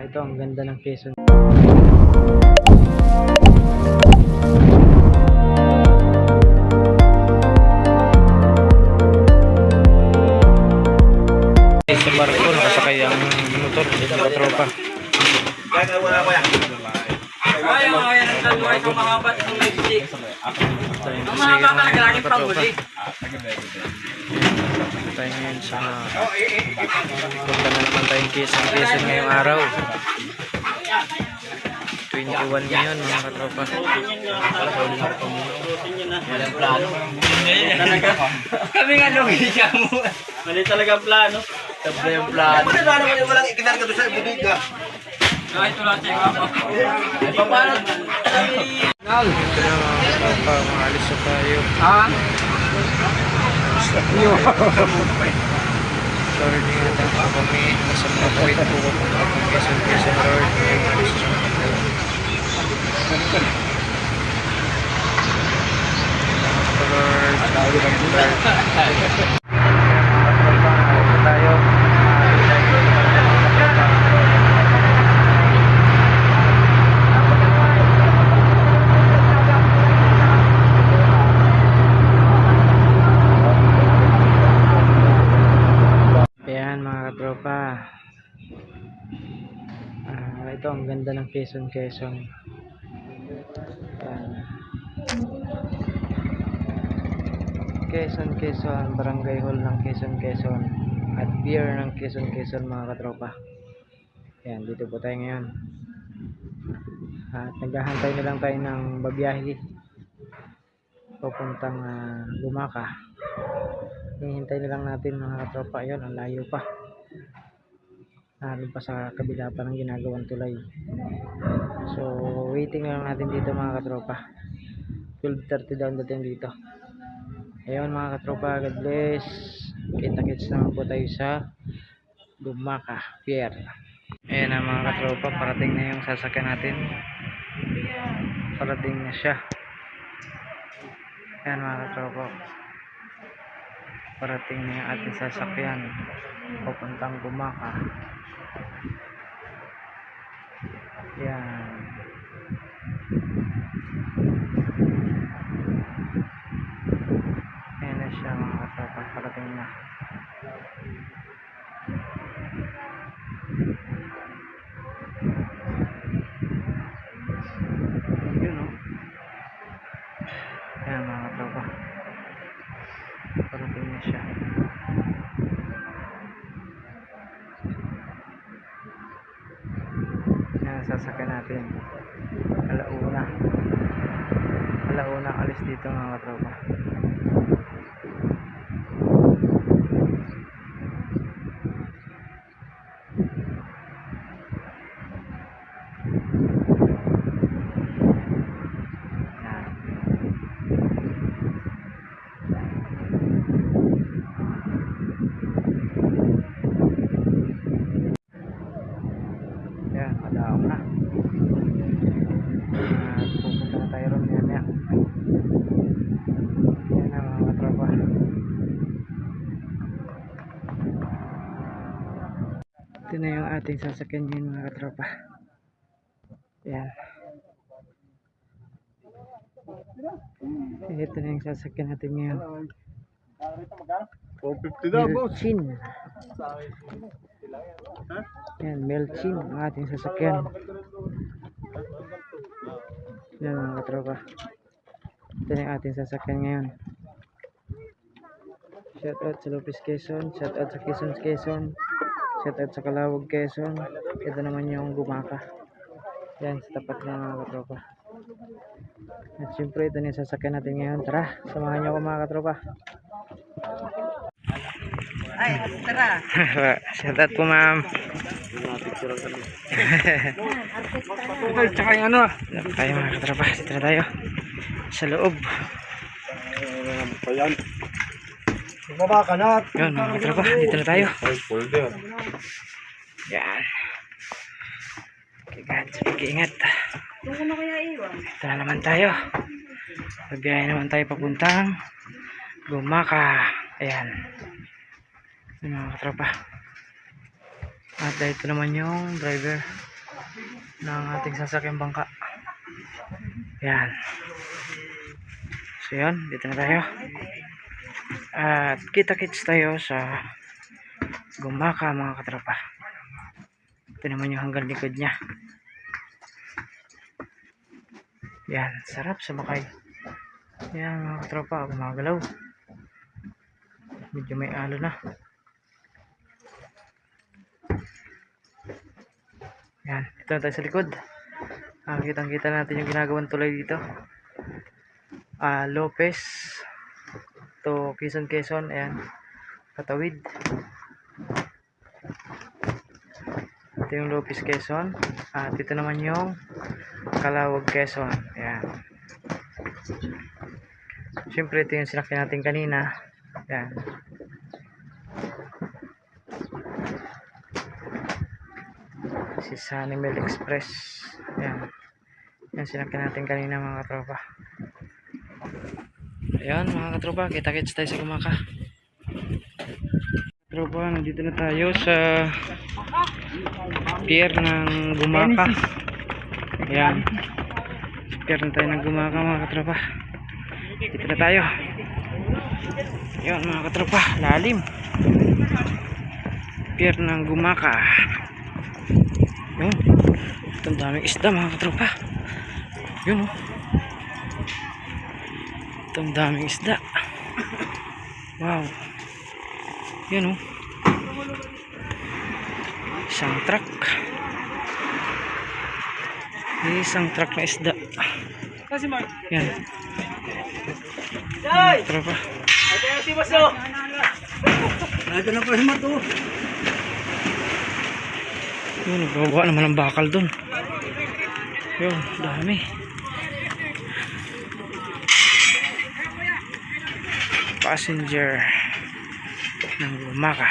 Ito ang ganda ng Quezon. Sa barko nakasakay ang motor ng mga tropa. Tayo ngayon sa punta na naman tayong Quezon ngayong araw. 21 ngayon mga katropa. Walang plano. Kami nga nung hiya mo. Mali talaga ang plano. Tabla yung plano. Ano na naman yung walang ikinarga doon sa budiga? Ito lang tayo mga paano? Ito na mga katropa, maalis na tayo. Sorry din natin po kami nasa Mapawit po Quezon Road. Tayo. Ayan mga katropa. Ito ang ganda ng Quezon. Quezon, Barangay Hall ng Quezon at pier ng Quezon mga katropa. Ayan, dito po tayo ngayon. At naghahantay na lang tayo ng babiyahe papuntang Bumaka. Hihintay na lang natin mga katropa. Ayun, ang layo pa. Naroon pa sa kabila pa ng ginagawang tulay. So waiting na lang natin dito mga katropa. 12:30 daw dating dito. Ayun mga katropa, God bless. Kita-kits naman po tayo sa Bumaka Pier. Ayan na mga katropa, parating na yung sasakyan natin. Parating na siya. Ayan mga katropa, parating na yung ating sasakyan papuntang Bumaka. Yan. Ayan na siya mga katropa, parating na. Yun o. Ayan mga katropa, parating na siya. Sasakyan natin alauna alis dito mga katropa. Yan, madaong na. Pupunta na tayo ron yan. Yan na mga katropa. Ito na yung ating sasakyan ngayon mga katropa. Yan. Ito na yung sasakyan natin ngayon. 450 daw, boss. Melchin. Yan, Melchin ang ating sasakyan. Yan mga katropa. Ito na yung ating sasakyan ngayon. Shout out sa Lopez Quezon, shout out sa Quezon, shout out sa Calawag Quezon. Ito naman yung Bumaka. Yan, sa tapat na mga katropa. At syempre ito na yung sasakyan natin ngayon. Tara, samahan niyo ako mga katropa. Ay, tara. Shout out po ma'am. Tsaka yung ano. Tayo mga katropa, dito na tayo sa loob. Ayan. Bumaba ka na. Yun mga katropa, dito na tayo. Yan. Okay guys, pag-iingat. Ito na naman tayo. Pagbiyahe naman tayo papuntang Bumaka. Ayan. Yung mga katropa. At ito naman yung driver. ng ating sasakyang bangka. Yan. So yun, dito na tayo. At kita-kits tayo sa Gumaka mga katropa. Ito naman yung hanggang likod niya. Yan, sarap sa bakay. Yan mga katropa, gumagalaw. Medyo may alo na. Yan, ito na tayo sa likod. Kitang-kita natin yung ginagawang tulay dito. Lopez to Quezon. Ayan, patawid. Ito yung Lopez Quezon. At ito naman yung Calawag Quezon. Ayan. Siyempre ito yung sinakyan natin kanina. Ayan. Si Sunny Milk Express. Ayan. Yan sinakyan natin kanina mga katropa. Ayan mga katropa, kita-kits tayo sa Gumaka. Katropa, nandito na tayo sa pier ng Gumaka. Ayan. Pier na tayo ng Gumaka mga katropa. Dito na tayo. Ayan mga katropa, lalim. Pier ng Gumaka. Yun. Itong daming isda mga katropa. Yun oh. Itong daming isda. Wow. Yun oh. Isang truck. Isang truck na isda. Yan. Mga katropa. Ito na pa si Mato. Yun, nagbawa naman ang bakal dun. Yun, dami. Passenger ng Gumaka.